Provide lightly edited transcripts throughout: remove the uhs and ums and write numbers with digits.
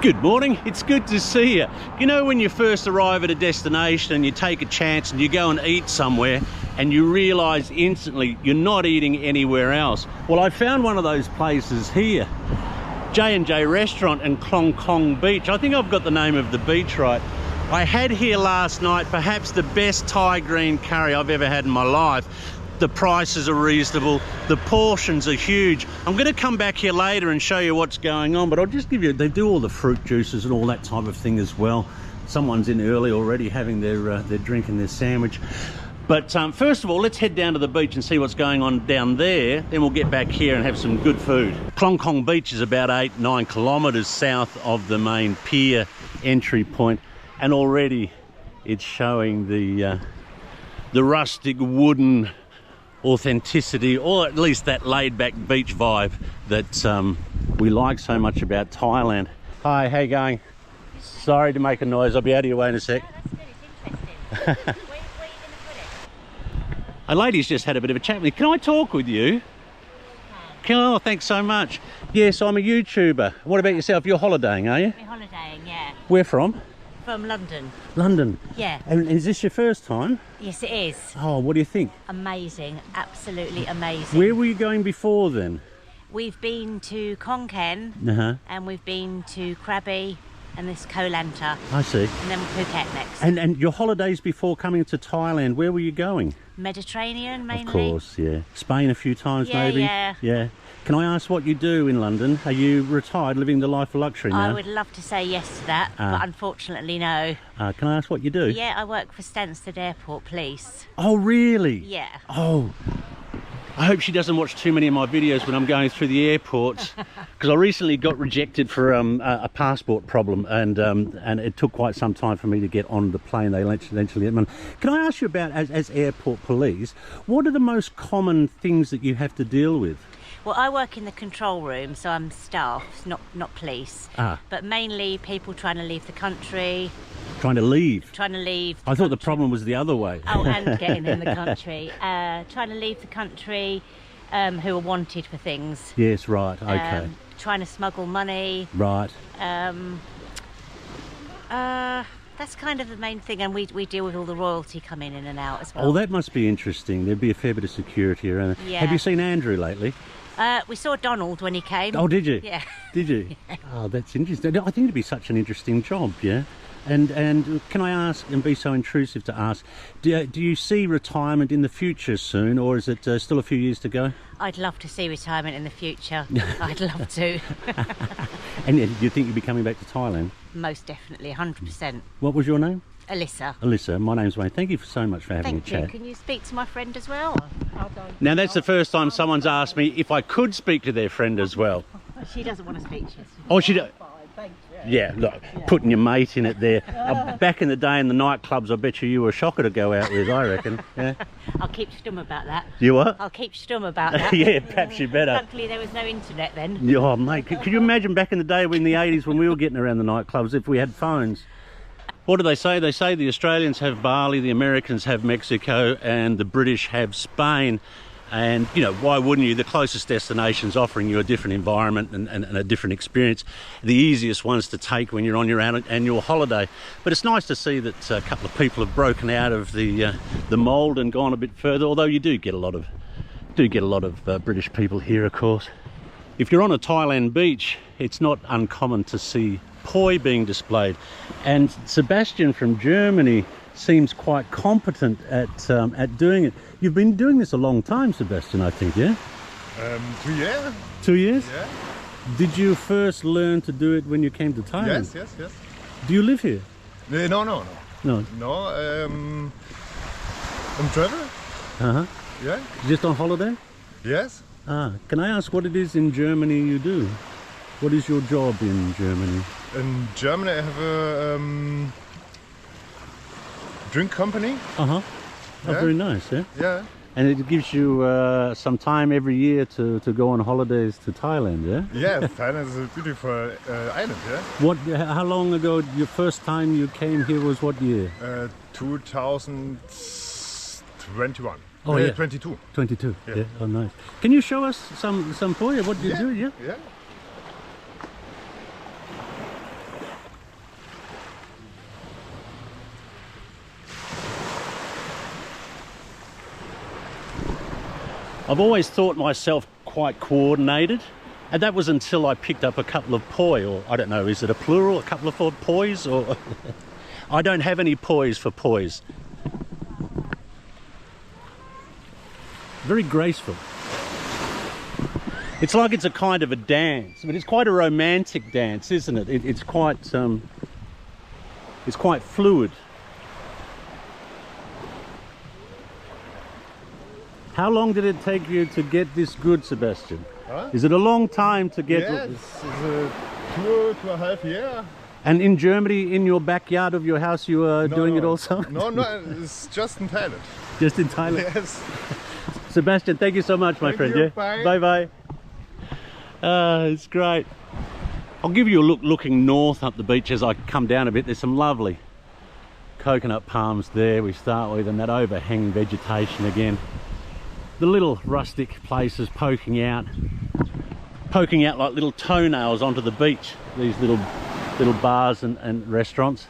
Good morning, it's good to see you. You know when you first arrive at a destination and you take a chance and you go and eat somewhere and you realise instantly you're not eating anywhere else? Well, I found one of those places here, J&J Restaurant in Chlong Kong Beach. I think I've got the name of the beach right. I had here last night perhaps the best Thai green curry I've ever had in my life. The prices are reasonable, the portions are huge. I'm going to come back here later and show you what's going on, but I'll just give you, they do all the fruit juices and all that type of thing as well. Someone's in early already having their drink and their sandwich. But first of all, let's head down to the beach and see what's going on down there. Then we'll get back here and have some good food. Chlong Kong Beach is about 8-9 kilometres south of the main pier entry point, and already it's showing the rustic wooden authenticity, or at least that laid-back beach vibe that we like so much about Thailand. Hi, how you going? Sorry to make a noise, I'll be out of your way in a sec. No, that's good, it's interesting. Where are you going to put it? A lady's just had a bit of a chat with me. Can I talk with you? Oh, thanks so much. Yes, I'm a YouTuber. What about yourself? You're holidaying, are you? We're holidaying, yeah. Where from? From London. London? Yeah. And is this your first time? Yes, it is. Oh, what do you think? Amazing, absolutely amazing. Where were you going before then? We've been to Khlong Kong, and we've been to Krabi, and this Koh Lanta. I see. And then Phuket next. And your holidays before coming to Thailand, where were you going? Mediterranean, mainly. Of course, yeah. Spain a few times, Yeah, maybe? yeah. Yeah. Can I ask what you do in London? Are you retired, living the life of luxury now? I would love to say yes to that, but unfortunately no. Can I ask what you do? Yeah, I work for Stansted Airport Police. Oh, really? Yeah. Oh. I hope she doesn't watch too many of my videos when I'm going through the airports, because I recently got rejected for a passport problem, and it took quite some time for me to get on the plane. They eventually let me on. Can I ask you about, as airport police, what are the most common things that you have to deal with? Well, I work in the control room, so I'm staff, not police. But mainly people trying to leave the country. Trying to leave? Trying to leave the I thought country. the problem was the other way. Oh, and getting in the country. Trying to leave the country, who are wanted for things. Yes, right, okay. Trying to smuggle money. Right. That's kind of the main thing, and we deal with all the royalty coming in and out as well. Oh, that must be interesting. There'd be a fair bit of security around there. Yeah. Have you seen Andrew lately? We saw Donald when he came. Oh, did you? Yeah. Did you? Yeah. Oh, that's interesting. I think it'd be such an interesting job, yeah? And can I ask, and be so intrusive to ask, do you see retirement in the future soon, or is it still a few years to go? I'd love to see retirement in the future. I'd love to. And do you think you'll be coming back to Thailand? Most definitely, 100%. What was your name? Alyssa. Alyssa, my name's Wayne. Thank you so much for having a chat. Thank you. Can you speak to my friend as well? Now, that's the first time someone's asked me if I could speak to their friend as well. She doesn't want to speak to us. Oh, she does? Yeah, look, putting your mate in it there. Back in the day in the nightclubs, I bet you were a shocker to go out with, I reckon. Yeah. I'll keep stum about that. You what? I'll keep stum about that. Yeah, perhaps you better. Luckily there was no internet then. Oh, mate, could you imagine back in the day in the 80s when we were getting around the nightclubs if we had phones? What do they say? They say the Australians have Bali, the Americans have Mexico, and the British have Spain. And, you know, why wouldn't you? The closest destinations offering you a different environment and a different experience. The easiest ones to take when you're on your annual holiday. But it's nice to see that a couple of people have broken out of the mould and gone a bit further, although you do get a lot of British people here, of course. If you're on a Thailand beach, it's not uncommon to see poi being displayed. And Sebastian from Germany seems quite competent at doing it. You've been doing this a long time, Sebastian, I think, yeah? 2 years. 2 years? Yeah. Did you first learn to do it when you came to Thailand? Yes. Do you live here? No. No. I'm travel. Uh-huh. Yeah. Just on holiday? Yes. Can I ask what it is in Germany you do? What is your job in Germany? In Germany I have a drink company. Uh-huh. Oh, Yeah. very nice, yeah? Yeah. And it gives you some time every year to go on holidays to Thailand, yeah? Yeah, Thailand is a beautiful island, yeah. How long ago, your first time you came here was what year? 2021. Oh, yeah. 22. 22, Yeah. yeah. Oh, nice. Can you show us some poi? What do you do, yeah? Yeah. I've always thought myself quite coordinated, and that was until I picked up a couple of poi, or I don't know, is it a plural, a couple of pois, or I don't have any poise for poise. Very graceful. It's like it's a kind of a dance, but it's quite a romantic dance, isn't it? It's quite fluid. How long did it take you to get this good, Sebastian? Huh? Is it a long time to get? Yeah, it's 2.5 years. And in Germany, in your backyard of your house, you are doing it also? No, it's just in Thailand. Just in Thailand? Yes. Sebastian, thank you so much, my friend. You. Yeah? Bye. Bye-bye. It's great. I'll give you a look looking north up the beach as I come down a bit. There's some lovely coconut palms there we start with, and that overhanging vegetation again. The little rustic places poking out like little toenails onto the beach. These little bars and restaurants.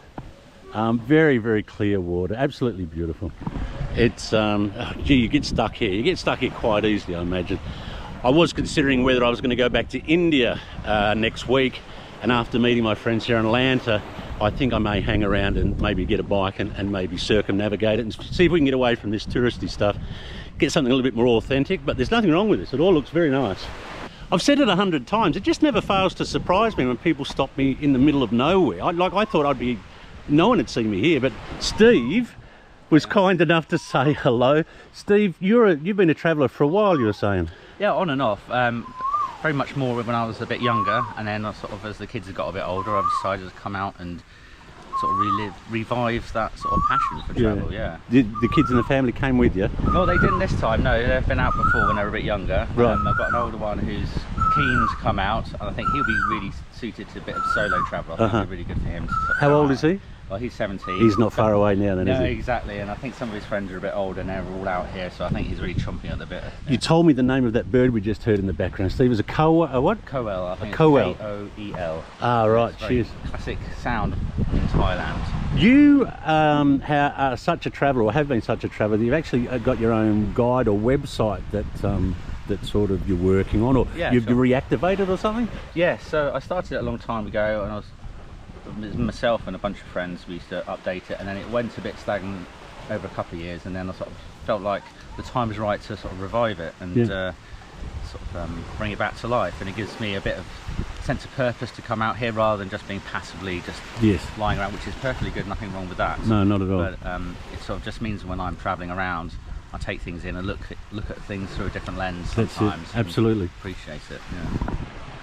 Very, very clear water, absolutely beautiful. It's gee, you get stuck here. You get stuck here quite easily, I imagine. I was considering whether I was going to go back to India next week, and after meeting my friends here in Lanta, I think I may hang around and maybe get a bike and maybe circumnavigate it and see if we can get away from this touristy stuff, get something a little bit more authentic. But there's nothing wrong with this. It all looks very nice. I've said it 100 times. It just never fails to surprise me when people stop me in the middle of nowhere. I thought no one had seen me here, but Steve was kind enough to say hello. Steve, you've been a traveller for a while, you were saying. Yeah, on and off. Very much more when I was a bit younger, and then sort of as the kids have got a bit older, I've decided to come out and sort of revive that sort of passion for travel. Yeah. The kids in the family came with you? No, they didn't this time. No, they've been out before when they were a bit younger. Right. I've got an older one who's keen to come out, and I think he'll be really suited to a bit of solo travel. I think it'll be really good for him. To sort of How old is he? Well, he's 17. He's not far away now then, no, is he? Exactly, and I think some of his friends are a bit older and they're all out here, so I think he's really chomping at the bit. You told me the name of that bird we just heard in the background, Steve. It was a what? Koel, I think. A Koel. K-O-E-L. Ah, right, cheers. Classic sound in Thailand. You are such a traveller, or have been such a traveller, that you've actually got your own guide or website that sort of you're working on, or you've reactivated or something? Yeah, so I started it a long time ago, and I was myself and a bunch of friends, we used to update it, and then it went a bit stagnant over a couple of years, and then I sort of felt like the time was right to sort of revive it and sort of bring it back to life. And it gives me a bit of sense of purpose to come out here rather than just being passively just lying around, which is perfectly good, nothing wrong with that. No, not at all. But it sort of just means when I'm travelling around, I take things in and look at things through a different lens sometimes. That's it. Absolutely. Appreciate it. Yeah.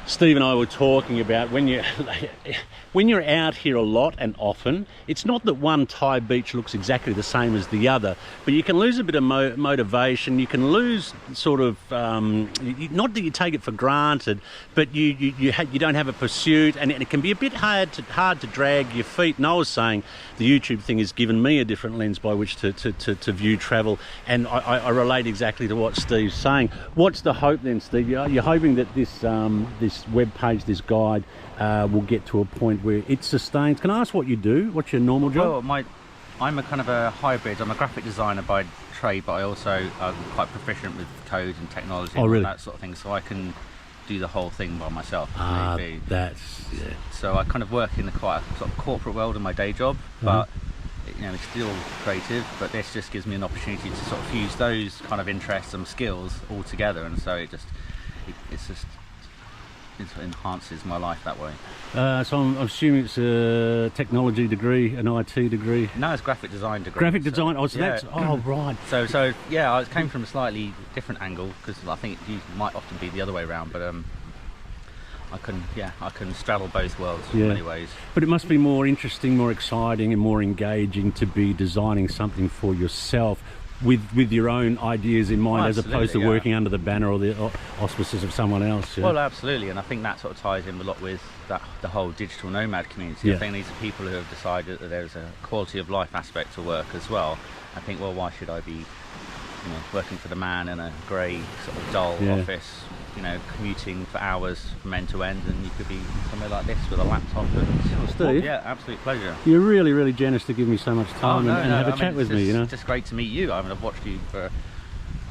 Steve and I were talking about when you're out here a lot and often, it's not that one Thai beach looks exactly the same as the other, but you can lose a bit of motivation. You can lose sort of not that you take it for granted, but you don't have a pursuit, and it can be a bit hard to drag your feet. And I was saying the YouTube thing has given me a different lens by which to view travel, and I relate exactly to what Steve's saying. What's the hope then, Steve? You're hoping that this web page, this guide, will get to a point where it sustains. Can I ask what you do? What's your normal job? Well, I'm a kind of a hybrid. I'm a graphic designer by trade, but I also am quite proficient with code and technology and that sort of thing, so I can do the whole thing by myself. So I kind of work in quite a sort of corporate world in my day job, but it's still creative, but this just gives me an opportunity to sort of fuse those kind of interests and skills all together, and so it enhances my life that way. So I'm assuming it's a technology degree, an IT degree? No, it's graphic design degree. Graphic design? That's right. So yeah, I came from a slightly different angle, because I think it might often be the other way around, but I can straddle both worlds in many ways. But it must be more interesting, more exciting and more engaging to be designing something for yourself with your own ideas in mind, as opposed to working under the banner or the auspices of someone else. Well, absolutely, and I think that sort of ties in a lot with the whole digital nomad community. I think these are people who have decided that there's a quality of life aspect to work as well. I think, well, why should I be working for the man in a grey sort of dull office, commuting for hours from end to end, and you could be somewhere like this with a laptop. And Steve, yeah, absolute pleasure. You're really, really generous to give me so much time and have a chat with me. It's just great to meet you. I mean, I've watched you for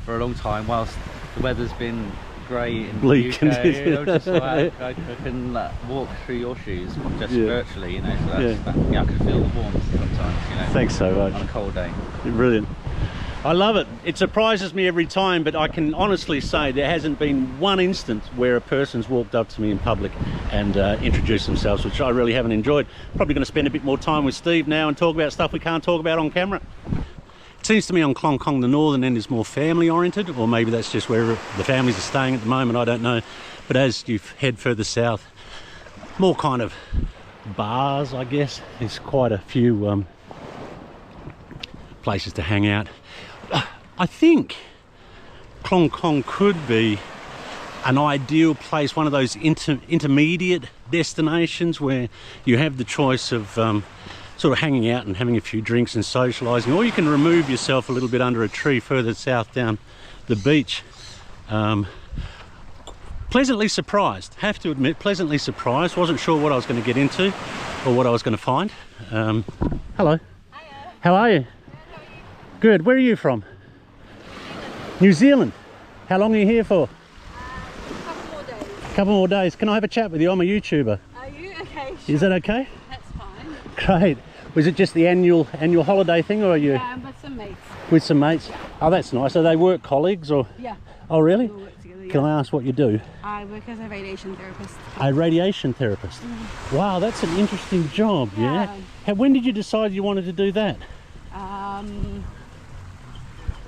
a long time, whilst the weather's been grey in bleak, the UK. I'm just like, I can walk through your shoes just virtually, you know. So that's, yeah, I can feel the warmth sometimes, you know. Thanks so much. On a cold day. Brilliant. I love it. It surprises me every time, but I can honestly say there hasn't been one instance where a person's walked up to me in public and introduced themselves, which I really haven't enjoyed. Probably going to spend a bit more time with Steve now and talk about stuff we can't talk about on camera. It seems to me on Khlong Kong, the northern end is more family oriented, or maybe that's just where the families are staying at the moment, I don't know. But as you head further south, more kind of bars, I guess. There's quite a few places to hang out. I think Clong Kong could be an ideal place, one of those intermediate destinations where you have the choice of sort of hanging out and having a few drinks and socialising, or you can remove yourself a little bit under a tree further south down the beach. Pleasantly surprised, have to admit, pleasantly surprised. Wasn't sure what I was going to get into or what I was going to find. Hello. Hiya. How are you? Good. Where are you from? New Zealand. How long are you here for? A couple more days. Couple more days. Can I have a chat with you? I'm a YouTuber. Are you? Okay, sure. Is that okay? That's fine. Great. Was it just the annual holiday thing, or are you With some mates. with some mates? Oh, that's nice. Are they work colleagues or? Yeah. Oh, really? We all work together, Can I ask what you do? I work as a radiation therapist. A radiation therapist. Wow, that's an interesting job. Yeah. When did you decide you wanted to do that?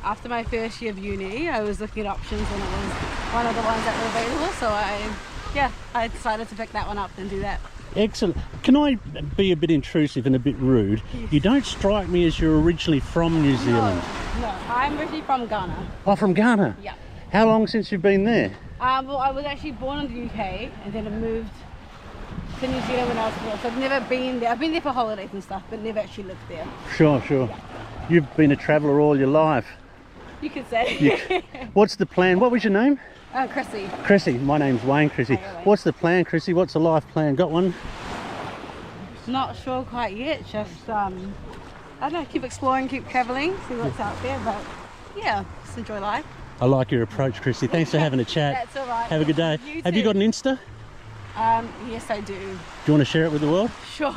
After my first year of uni, I was looking at options and it was one of the ones that were available. So I decided to pick that one up and do that. Excellent. Can I be a bit intrusive and a bit rude? Yes. You don't strike me as you're originally from New Zealand. No, I'm originally from Ghana. Oh, from Ghana? Yeah. How long since you've been there? Well, I was actually born in the UK and then I moved to New Zealand when I was born. So I've never been there. I've been there for holidays and stuff, but never actually lived there. Sure, sure. Yeah. You've been a traveller all your life. You could say. What's the plan? What was your name? Chrissy. Chrissy. My name's Wayne, Chrissy. Hi, Wayne. What's the plan, Chrissy? What's the life plan? Got one? Not sure quite yet. Just I don't know. Keep exploring, keep travelling, see what's out there. But yeah, just enjoy life. I like your approach, Chrissy. Thanks for having a chat. That's all right. Have a good day. You Have you too. got an Insta? Yes, I do. Do you want to share it with the world? Sure.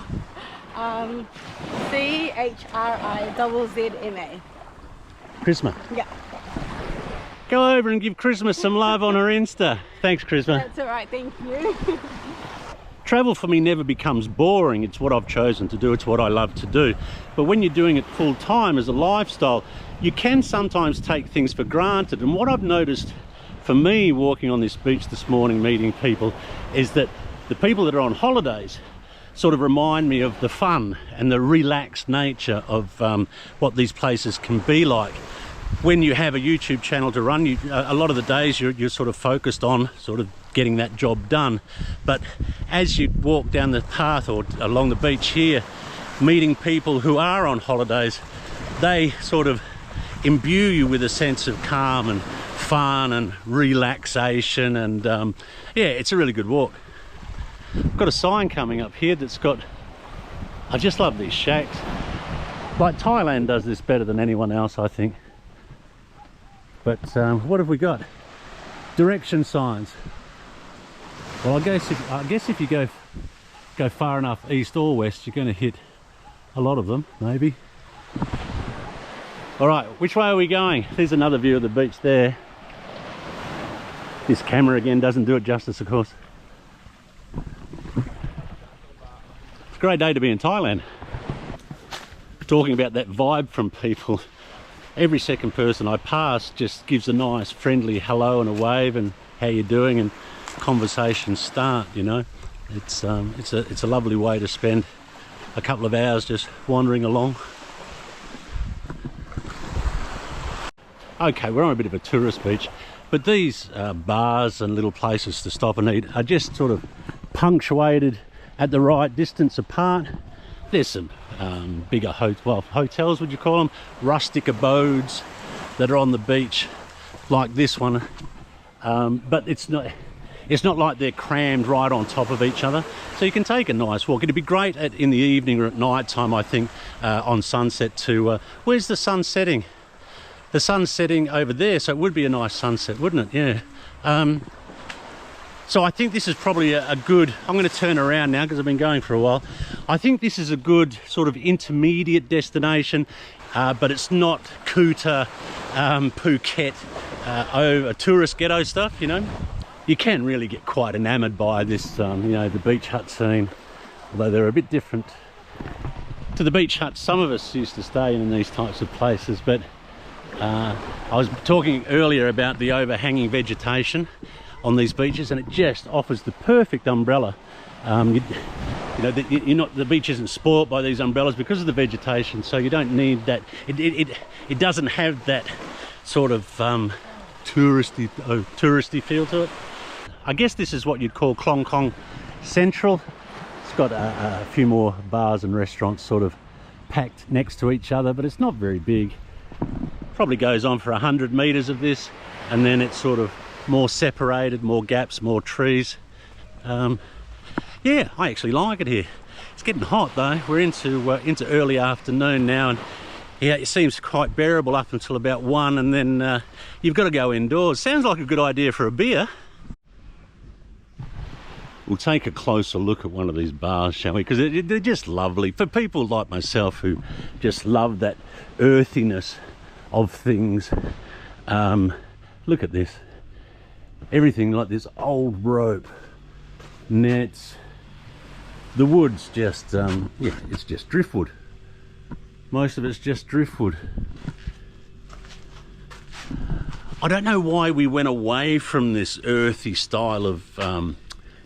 CHRIZZMA. Chrisma. Yeah. Go over and give Christmas some love on her Insta. Thanks, Chrisma. That's all right. Thank you. Travel for me never becomes boring. It's what I've chosen to do. It's what I love to do. But when you're doing it full time as a lifestyle, you can sometimes take things for granted. And what I've noticed for me walking on this beach this morning, meeting people, is that the people that are on holidays sort of remind me of the fun and the relaxed nature of what these places can be like. When you have a YouTube channel to run, a lot of the days you're sort of focused on sort of getting that job done. But as you walk down the path or along the beach here, meeting people who are on holidays, they sort of imbue you with a sense of calm and fun and relaxation, and yeah, it's a really good walk. I've got a sign coming up here that's got, I just love these shacks. Like Thailand does this better than anyone else, I think. But what have we got? Direction signs. Well, I guess if you go far enough east or west, you're going to hit a lot of them, maybe. All right, which way are we going? There's another view of the beach there. This camera again doesn't do it justice, of course. It's a great day to be in Thailand. Talking about that vibe from people. Every second person I pass just gives a nice friendly hello and a wave and how you doing, and conversations start, you know. It's a lovely way to spend a couple of hours just wandering along. Okay, we're on a bit of a tourist beach, but these bars and little places to stop and eat are just sort of punctuated at the right distance apart. There's some bigger hotels, would you call them? Rustic abodes that are on the beach like this one. But it's not like they're crammed right on top of each other. So you can take a nice walk. It'd be great in the evening or at night time, I think, on sunset to... where's the sun setting? the sun's setting over there, so it would be a nice sunset, wouldn't it? Yeah. So I think this is probably a good, I'm going to turn around now because I've been going for a while. I think this is a good sort of intermediate destination, but it's not Kuta, Phuket, over tourist ghetto stuff, you know. You can really get quite enamoured by this, you know, the beach hut scene, although they're a bit different to the beach huts some of us used to stay in these types of places. But I was talking earlier about the overhanging vegetation on these beaches, and it just offers the perfect umbrella. You know, the beach isn't spoilt by these umbrellas because of the vegetation, so you don't need that. It doesn't have that sort of touristy feel to it. I guess this is what you'd call Clong Kong Central. It's got a few more bars and restaurants sort of packed next to each other, but it's not very big. Probably goes on for 100 meters of this, and then it's sort of more separated, more gaps, more trees. Yeah, I actually like it here. It's getting hot though. We're into early afternoon now, and yeah, it seems quite bearable up until about 1, and then you've got to go indoors. Sounds like a good idea for a beer. We'll take a closer look at one of these bars, shall we? Because they're just lovely for people like myself who just love that earthiness of things. Look at this. Everything like this old rope, nets. The wood's just, yeah, it's just driftwood. Most of it's just driftwood. I don't know why we went away from this earthy style of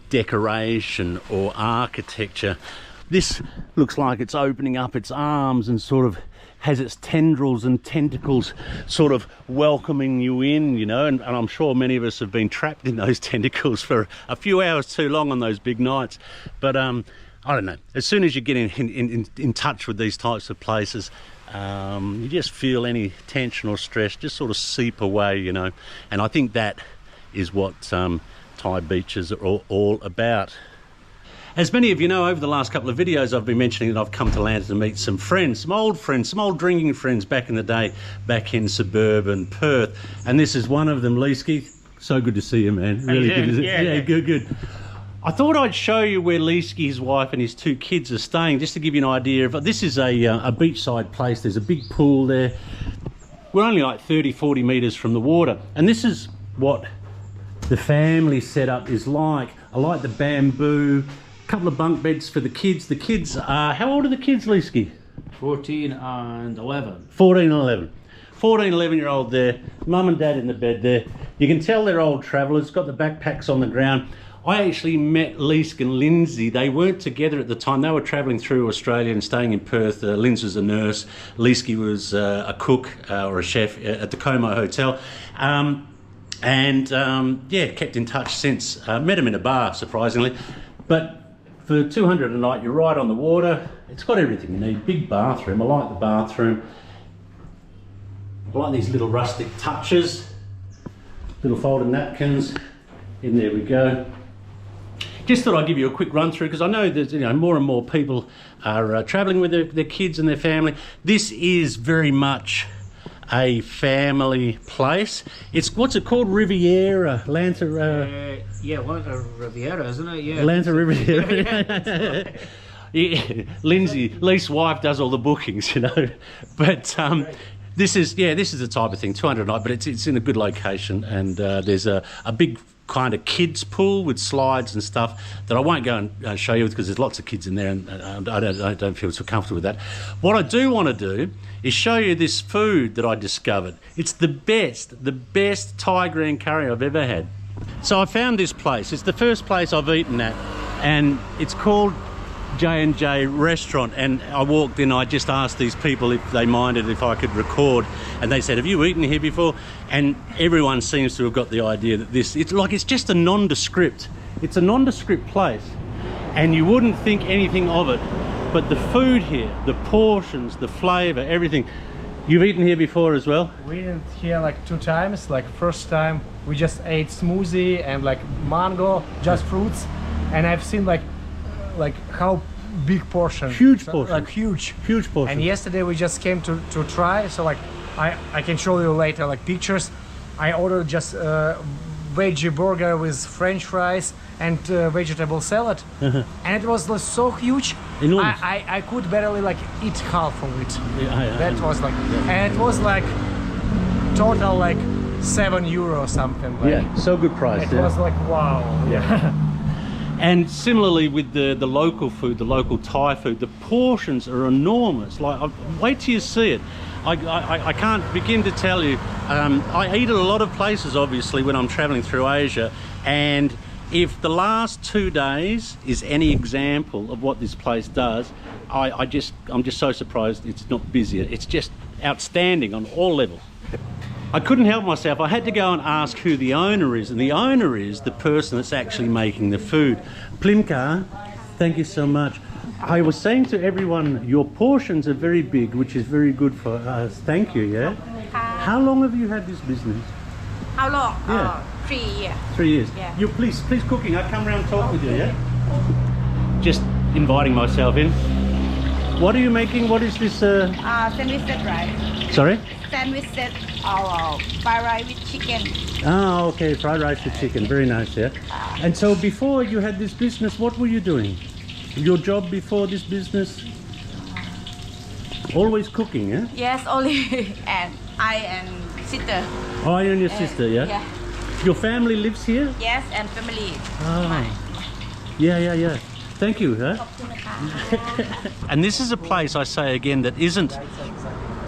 decoration or architecture. This looks like it's opening up its arms and sort of has its tendrils and tentacles sort of welcoming you in, you know, and I'm sure many of us have been trapped in those tentacles for a few hours too long on those big nights. But I don't know, as soon as you get in touch with these types of places, you just feel any tension or stress just sort of seep away, you know, and I think that is what Thai beaches are all about. As many of you know, over the last couple of videos I've been mentioning that I've come to Lanta to meet some friends, some old drinking friends back in the day, back in suburban Perth. And this is one of them, Leesky. So good to see you, man. Really good to see you. Yeah, good. I thought I'd show you where Leesky, his wife and his 2 kids are staying, just to give you an idea of, this is a beachside place. There's a big pool there. We're only like 30-40 metres from the water. And this is what the family setup is like. I like the bamboo. Couple of bunk beds for the kids. The kids are, how old are the kids, Leesky? 14 and 11. 14 and 11. 14, 11-year-old there. Mum and dad in the bed there. You can tell they're old travellers. Got the backpacks on the ground. I actually met Leesk and Lindsay. They weren't together at the time. They were travelling through Australia and staying in Perth. Lindsay was a nurse. Leesky was a cook or a chef at the Como Hotel. Yeah, kept in touch since. Met him in a bar, surprisingly. But for 200 a night, you're right on the water. It's got everything you need. Big bathroom. I like the bathroom. I like these little rustic touches. Little folded napkins. In there we go. Just thought I'd give you a quick run through because I know that, you know, more and more people are travelling with their kids and their family. This is very much a family place. It's, what's it called? Riviera, Lanta. Yeah, Lanta Riviera, isn't it? Yeah. Lanta Riviera. Yeah. Lee's wife does all the bookings, you know. But this is the type of thing. 200 a night, but it's in a good location, and there's a big kind of kids pool with slides and stuff that I won't go and show you because there's lots of kids in there, and I don't feel so comfortable with that. What I do want to do is show you this food that I discovered. It's the best Thai green curry I've ever had. So I found this place. It's the first place I've eaten at, and it's called J&J Restaurant. And I walked in, I just asked these people if they minded if I could record, and they said, have you eaten here before? And everyone seems to have got the idea that it's just a nondescript. It's a nondescript place, and you wouldn't think anything of it. But the food here, the portions, the flavour, everything. You've eaten here before as well? We eaten here like 2 times. Like first time we just ate smoothie and like mango, just fruits, and I've seen like how big portion. Huge portion. Like huge portion. And yesterday we just came to try, so like I can show you later like pictures. I ordered just veggie burger with French fries and vegetable salad, and it was so huge. I could barely like eat half of it. That was like, and it was like total like €7 something. Like, yeah, so good price. It was like wow. Yeah. And similarly with the local food, the local Thai food, the portions are enormous. Like, wait till you see it. I can't begin to tell you. I eat at a lot of places, obviously, when I'm traveling through Asia, and if the last 2 days is any example of what this place does, I'm just so surprised it's not busier. It's just outstanding on all levels. I couldn't help myself. I had to go and ask who the owner is, and the owner is the person that's actually making the food. Plimka, thank you so much. I was saying to everyone, your portions are very big, which is very good for us. Thank you, yeah? How long have you had this business? How long? Yeah. 3 years. 3 years. Yeah. You please cooking. I come around and talk with you, yeah? Just inviting myself in. What are you making? What is this? Sandwich set rice. Sorry? Sandwich set fried rice with chicken. Oh, okay, fried rice with chicken. Very nice, yeah? And so before you had this business, what were you doing? Your job before this business? Always cooking, yeah? Yes, only and I and sister. Oh, you and your sister, yeah? Yeah. Your family lives here? Yes, and family. Oh. Yeah. Thank you, huh? And this is a place, I say again, that isn't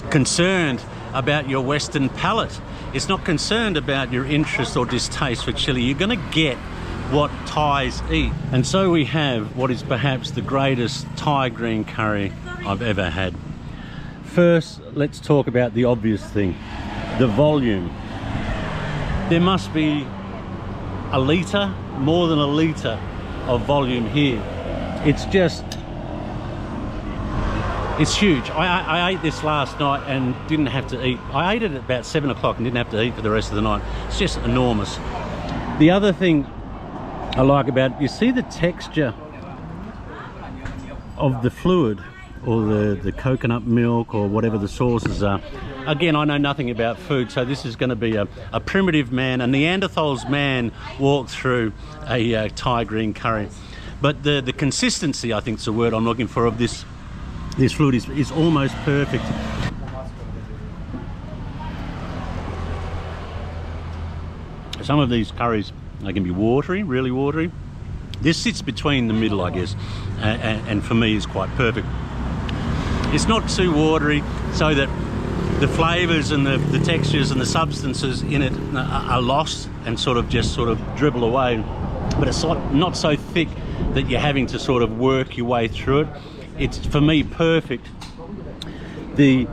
concerned about your Western palate. It's not concerned about your interest or distaste for chili. You're going to get what Thais eat. And so we have what is perhaps the greatest Thai green curry I've ever had. First, let's talk about the obvious thing, the volume. There must be a litre, more than a litre of volume here. It's huge. I ate this last night and didn't have to eat. I ate it at about 7 o'clock and didn't have to eat for the rest of the night. It's just enormous. The other thing I like about it, you see the texture of the fluid, or the coconut milk, or whatever the sauces are. Again, I know nothing about food, so this is going to be a primitive man, a Neanderthals man walked through a Thai green curry. But the consistency, I think is the word I'm looking for, of this fluid is almost perfect. Some of these curries, they can be watery, really watery. This sits between the middle, I guess, and for me is quite perfect. It's not too watery, so that the flavours and the textures and the substances in it are lost and sort of dribble away. But it's not so thick that you're having to sort of work your way through it. It's, for me, perfect. The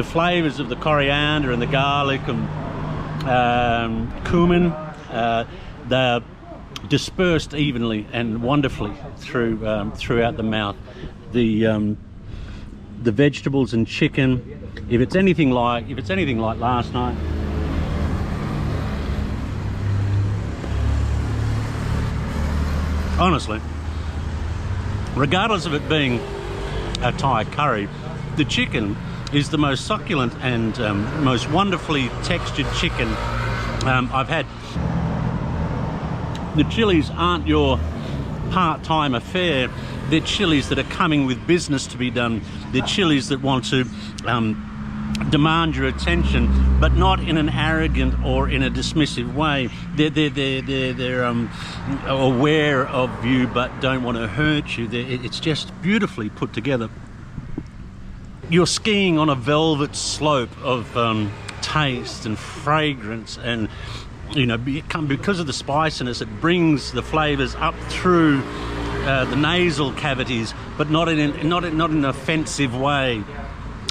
flavours of the coriander and the garlic and cumin, they're dispersed evenly and wonderfully throughout the mouth. The vegetables and chicken, if it's anything like last night, honestly, regardless of it being a Thai curry, the chicken is the most succulent and most wonderfully textured chicken I've had. The chilies aren't your part-time affair. They're chilies that are coming with business to be done. They're chilies that want to demand your attention, but not in an arrogant or in a dismissive way. They're aware of you, but don't want to hurt you. It's just beautifully put together. You're skiing on a velvet slope of taste and fragrance, and you know, because of the spiciness, it brings the flavours up through the nasal cavities, but not in an offensive way.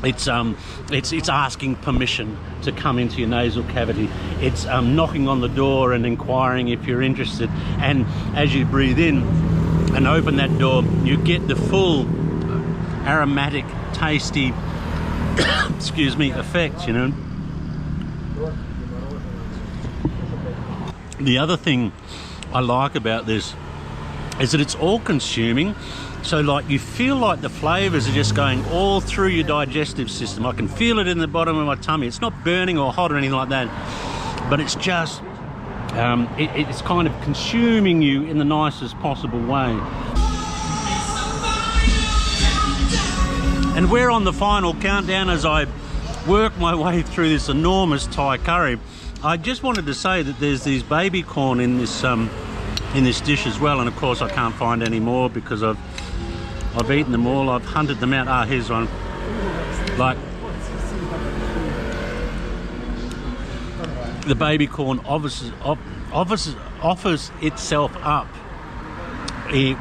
It's asking permission to come into your nasal cavity. It's knocking on the door and inquiring if you're interested. And as you breathe in and open that door, you get the full aromatic, tasty, excuse me, effect, you know. The other thing I like about this is that it's all consuming. So like you feel like the flavors are just going all through your digestive system. I can feel it in the bottom of my tummy. It's not burning or hot or anything like that, but it's just it's kind of consuming you in the nicest possible way. And we're on the final countdown as I work my way through this enormous Thai curry. I just wanted to say that there's these baby corn in this dish as well, and of course I can't find any more because I've eaten them all. I've hunted them out. Ah, here's one. Like the baby corn offers itself up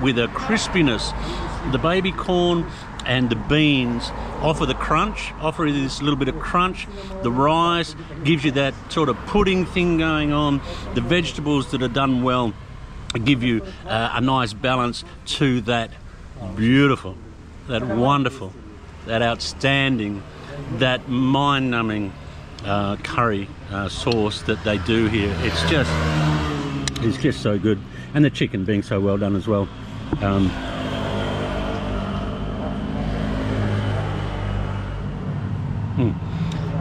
with a crispiness. The baby corn and the beans offer this little bit of crunch. The rice gives you that sort of pudding thing going on. The vegetables that are done well give you a nice balance to that beautiful, that wonderful, that outstanding, that mind-numbing curry sauce that they do here. It's just so good, and the chicken being so well done as well.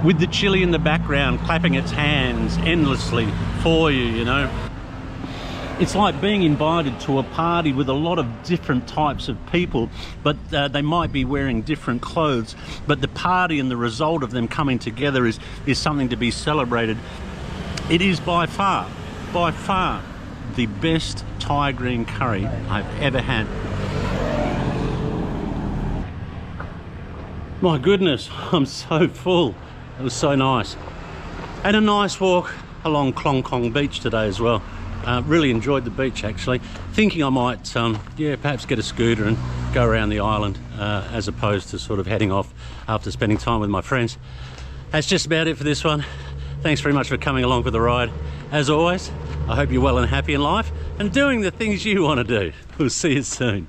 With the chili in the background clapping its hands endlessly for you, you know. It's like being invited to a party with a lot of different types of people, but they might be wearing different clothes, but the party and the result of them coming together is something to be celebrated. It is by far the best Thai green curry I've ever had. My goodness, I'm so full. It was so nice. And a nice walk along Clong Kong beach today as well. Really enjoyed the beach actually. Thinking I might, perhaps get a scooter and go around the island as opposed to sort of heading off after spending time with my friends. That's just about it for this one. Thanks very much for coming along for the ride. As always, I hope you're well and happy in life and doing the things you want to do. We'll see you soon.